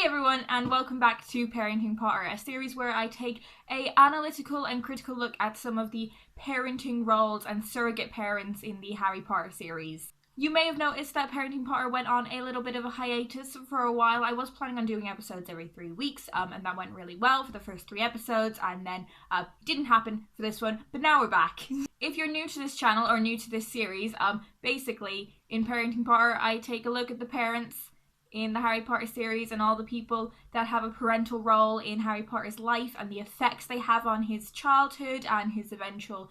Hey everyone, and welcome back to Parenting Potter, a series where I take a analytical and critical look at some of the parenting roles and surrogate parents in the Harry Potter series. You may have noticed that Parenting Potter went on a little bit of a hiatus for a while. I was planning on doing episodes every 3 weeks, and that went really well for the first 3 episodes, and then didn't happen for this one, but now we're back. If you're new to this channel or new to this series, basically in Parenting Potter I take a look at the parents in the Harry Potter series and all the people that have a parental role in Harry Potter's life and the effects they have on his childhood and his eventual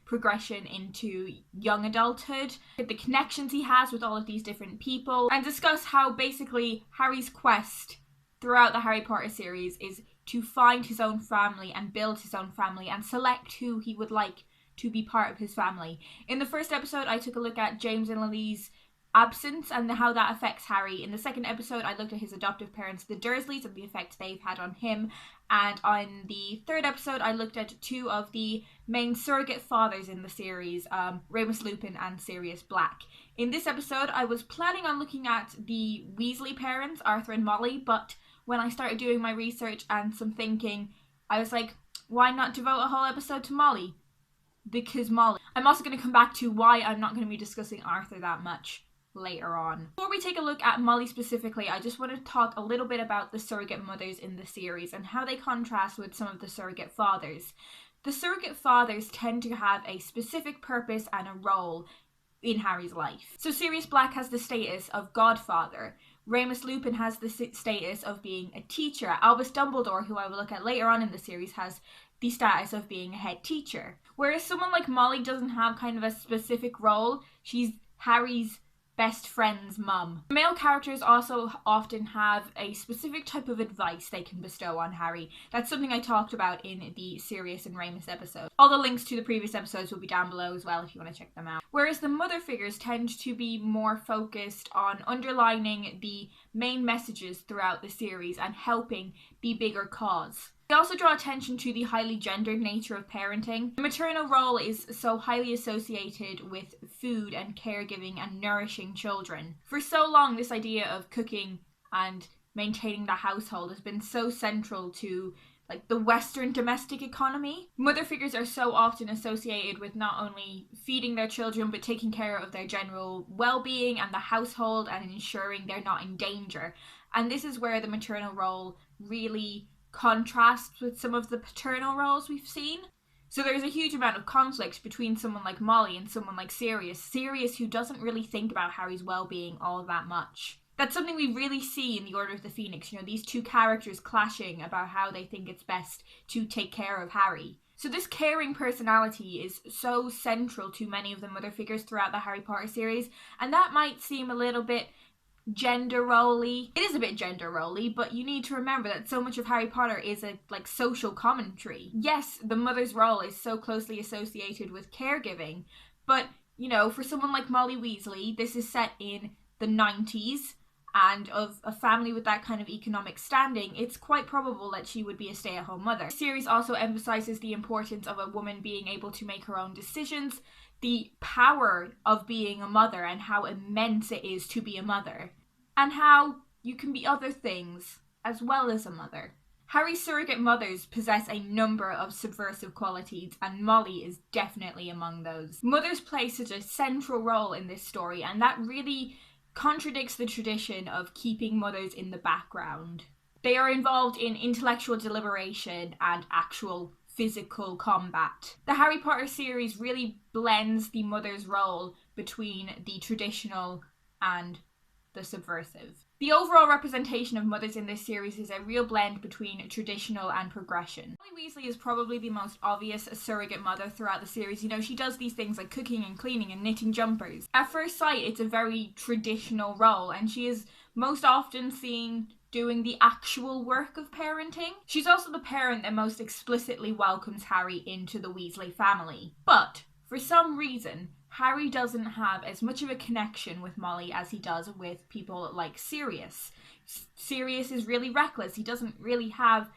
progression into young adulthood, the connections he has with all of these different people, and discuss how basically Harry's quest throughout the Harry Potter series is to find his own family and build his own family and select who he would like to be part of his family. In the first episode I took a look at James and Lily's absence and how that affects Harry. In the second episode I looked at his adoptive parents, the Dursleys, and the effect they've had on him. And on the third episode I looked at 2 of the main surrogate fathers in the series, Remus Lupin and Sirius Black. In this episode I was planning on looking at the Weasley parents, Arthur and Molly, but when I started doing my research and some thinking, I was like, why not devote a whole episode to Molly? Because Molly. I'm also going to come back to why I'm not going to be discussing Arthur that much later on. Before we take a look at Molly specifically, I just want to talk a little bit about the surrogate mothers in the series and how they contrast with some of the surrogate fathers. The surrogate fathers tend to have a specific purpose and a role in Harry's life. So Sirius Black has the status of godfather. Remus Lupin has the status of being a teacher. Albus Dumbledore, who I will look at later on in the series, has the status of being a head teacher. Whereas someone like Molly doesn't have kind of a specific role. She's Harry's best friend's mum. Male characters also often have a specific type of advice they can bestow on Harry. That's something I talked about in the Sirius and Remus episode. All the links to the previous episodes will be down below as well if you want to check them out. Whereas the mother figures tend to be more focused on underlining the main messages throughout the series and helping the bigger cause. They also draw attention to the highly gendered nature of parenting. The maternal role is so highly associated with food and caregiving and nourishing children. For so long, this idea of cooking and maintaining the household has been so central to the Western domestic economy. Mother figures are so often associated with not only feeding their children but taking care of their general well-being and the household and ensuring they're not in danger. And this is where the maternal role really contrasts with some of the paternal roles we've seen. So there's a huge amount of conflict between someone like Molly and someone like Sirius, who doesn't really think about Harry's well-being all that much. That's something we really see in the Order of the Phoenix, these 2 characters clashing about how they think it's best to take care of Harry. So this caring personality is so central to many of the mother figures throughout the Harry Potter series, and that might seem a little bit gender role-y. It is a bit gender role-y, but you need to remember that so much of Harry Potter is a social commentary. Yes, the mother's role is so closely associated with caregiving, but for someone like Molly Weasley, this is set in the 90s, and of a family with that kind of economic standing, it's quite probable that she would be a stay-at-home mother. The series also emphasizes the importance of a woman being able to make her own decisions, the power of being a mother and how immense it is to be a mother, and how you can be other things as well as a mother. Harry's surrogate mothers possess a number of subversive qualities, and Molly is definitely among those. Mothers play such a central role in this story, and that really contradicts the tradition of keeping mothers in the background. They are involved in intellectual deliberation and actual physical combat. The Harry Potter series really blends the mother's role between the traditional and the subversive. The overall representation of mothers in this series is a real blend between traditional and progression. Molly Weasley is probably the most obvious surrogate mother throughout the series. She does these things like cooking and cleaning and knitting jumpers. At first sight, it's a very traditional role, and she is most often seen doing the actual work of parenting. She's also the parent that most explicitly welcomes Harry into the Weasley family. But for some reason, Harry doesn't have as much of a connection with Molly as he does with people like Sirius. Sirius is really reckless. He doesn't really have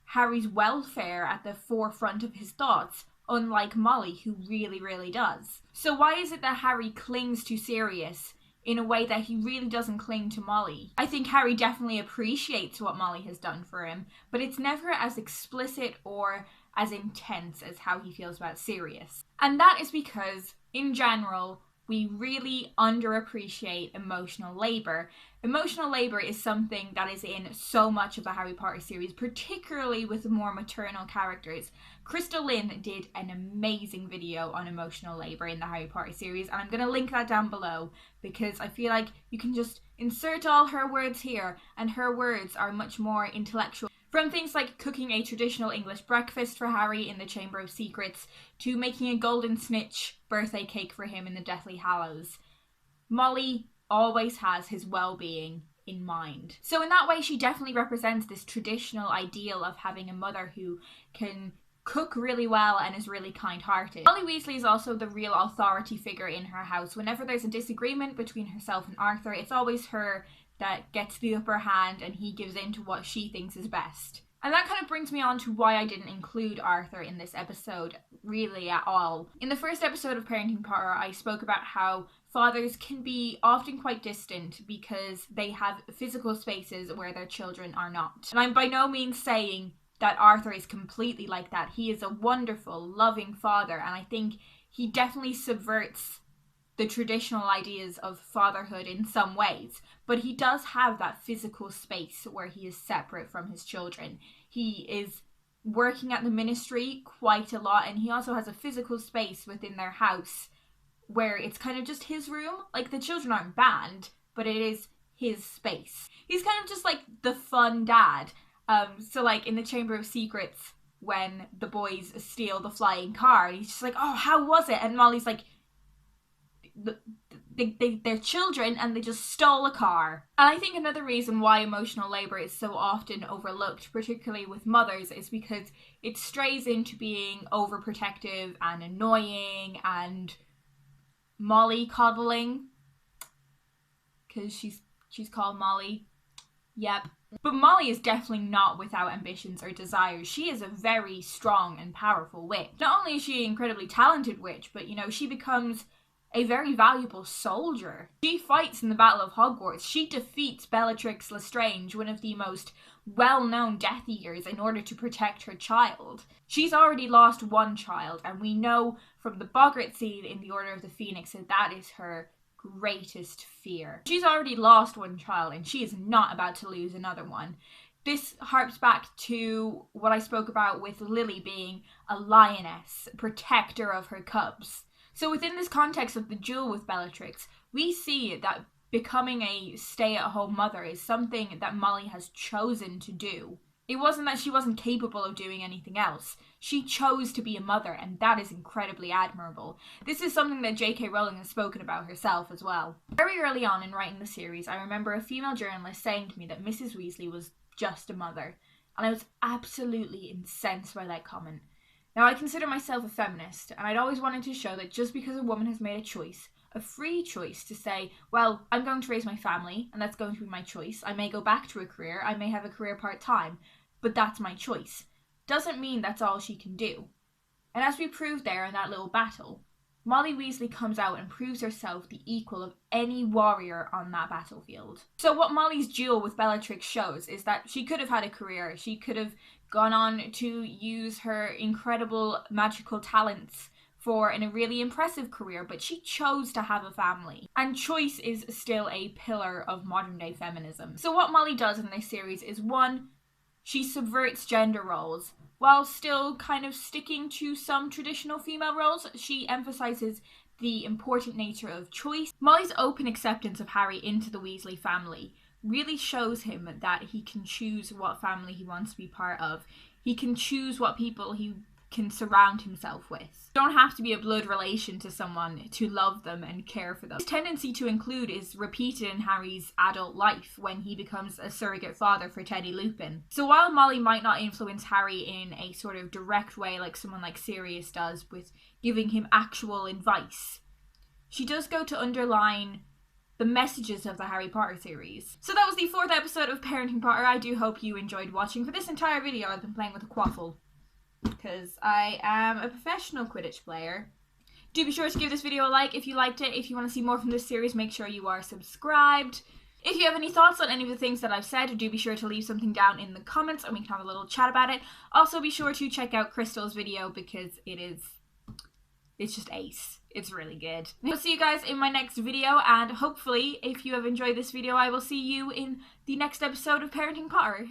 Harry's welfare at the forefront of his thoughts, unlike Molly, who really, really does. So why is it that Harry clings to Sirius in a way that he really doesn't cling to Molly. I think Harry definitely appreciates what Molly has done for him, but it's never as explicit or as intense as how he feels about Sirius. And that is because, in general, we really underappreciate emotional labour. Emotional labour is something that is in so much of the Harry Potter series, particularly with the more maternal characters. Crystal Lynn did an amazing video on emotional labour in the Harry Potter series, and I'm going to link that down below because I feel like you can just insert all her words here, and her words are much more intellectual. From things like cooking a traditional English breakfast for Harry in the Chamber of Secrets, to making a golden snitch birthday cake for him in the Deathly Hallows, Molly always has his well-being in mind. So in that way, she definitely represents this traditional ideal of having a mother who can cook really well and is really kind-hearted. Molly Weasley is also the real authority figure in her house. Whenever there's a disagreement between herself and Arthur, it's always her that gets the upper hand and he gives in to what she thinks is best. And that kind of brings me on to why I didn't include Arthur in this episode really at all. In the first episode of Parenting Potter, I spoke about how fathers can be often quite distant because they have physical spaces where their children are not. And I'm by no means saying that Arthur is completely like that. He is a wonderful, loving father, and I think he definitely subverts the traditional ideas of fatherhood in some ways, but he does have that physical space where he is separate from his children. He is working at the ministry quite a lot, and he also has a physical space within their house where it's kind of just his room. Like, the children aren't banned, but it is his space. He's kind of just like the fun dad. So like in the Chamber of Secrets, when the boys steal the flying car, he's just like, oh, how was it? And Molly's like, they're children and they just stole a car. And I think another reason why emotional labour is so often overlooked, particularly with mothers, is because it strays into being overprotective and annoying and Molly coddling, because she's called Molly. Yep. But Molly is definitely not without ambitions or desires. She is a very strong and powerful witch. Not only is she an incredibly talented witch, but you know, she becomes a very valuable soldier. She fights in the Battle of Hogwarts. She defeats Bellatrix Lestrange, one of the most well-known Death Eaters, in order to protect her child. She's already lost one child, and we know from the Boggart scene in the Order of the Phoenix that that is her greatest fear. She's already lost one child, and she is not about to lose another one. This harps back to what I spoke about with Lily being a lioness, protector of her cubs. So within this context of the duel with Bellatrix, we see that becoming a stay-at-home mother is something that Molly has chosen to do. It wasn't that she wasn't capable of doing anything else. She chose to be a mother, and that is incredibly admirable. This is something that J.K. Rowling has spoken about herself as well. Very early on in writing the series, I remember a female journalist saying to me that Mrs. Weasley was just a mother, and I was absolutely incensed by that comment. Now, I consider myself a feminist, and I'd always wanted to show that just because a woman has made a choice, a free choice to say, well, I'm going to raise my family, and that's going to be my choice. I may go back to a career, I may have a career part-time, but that's my choice. Doesn't mean that's all she can do. And as we proved there in that little battle, Molly Weasley comes out and proves herself the equal of any warrior on that battlefield. So what Molly's duel with Bellatrix shows is that she could have had a career. She could have gone on to use her incredible magical talents for a really impressive career, but she chose to have a family. And choice is still a pillar of modern day feminism. So what Molly does in this series is, one, she subverts gender roles while still kind of sticking to some traditional female roles. She emphasizes the important nature of choice. Molly's open acceptance of Harry into the Weasley family really shows him that he can choose what family he wants to be part of. He can choose what people he can surround himself with. You don't have to be a blood relation to someone to love them and care for them. His tendency to include is repeated in Harry's adult life when he becomes a surrogate father for Teddy Lupin. So while Molly might not influence Harry in a sort of direct way like someone like Sirius does with giving him actual advice, she does go to underline the messages of the Harry Potter series. So that was the 4th episode of Parenting Potter. I do hope you enjoyed watching. For this entire video I've been playing with a quaffle, because I am a professional Quidditch player. Do be sure to give this video a like if you liked it. If you want to see more from this series, make sure you are subscribed. If you have any thoughts on any of the things that I've said, do be sure to leave something down in the comments and we can have a little chat about it. Also, be sure to check out Crystal's video because it's just ace. It's really good. I'll see you guys in my next video, and hopefully, if you have enjoyed this video, I will see you in the next episode of Parenting Potter.